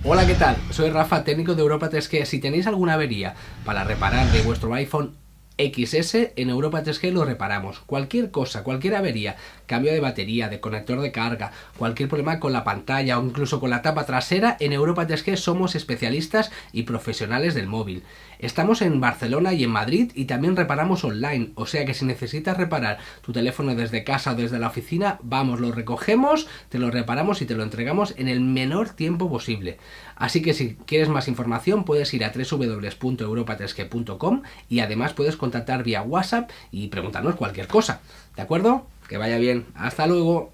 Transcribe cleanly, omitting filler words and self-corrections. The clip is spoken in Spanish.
Hola, ¿qué tal? Soy Rafa, técnico de Europa 3G. Si tenéis alguna avería para reparar de vuestro iPhone XS, en Europa 3G lo reparamos. Cualquier cosa, cualquier avería, cambio de batería, de conector de carga, cualquier problema con la pantalla o incluso con la tapa trasera, en Europa 3G somos especialistas y profesionales del móvil. Estamos en Barcelona y en Madrid y también reparamos online, o sea que si necesitas reparar tu teléfono desde casa o desde la oficina, vamos, lo recogemos, te lo reparamos y te lo entregamos en el menor tiempo posible. Así que si quieres más información puedes ir a www.europa3g.com y además puedes contactar vía WhatsApp y preguntarnos cualquier cosa. ¿De acuerdo? Que vaya bien. Hasta luego.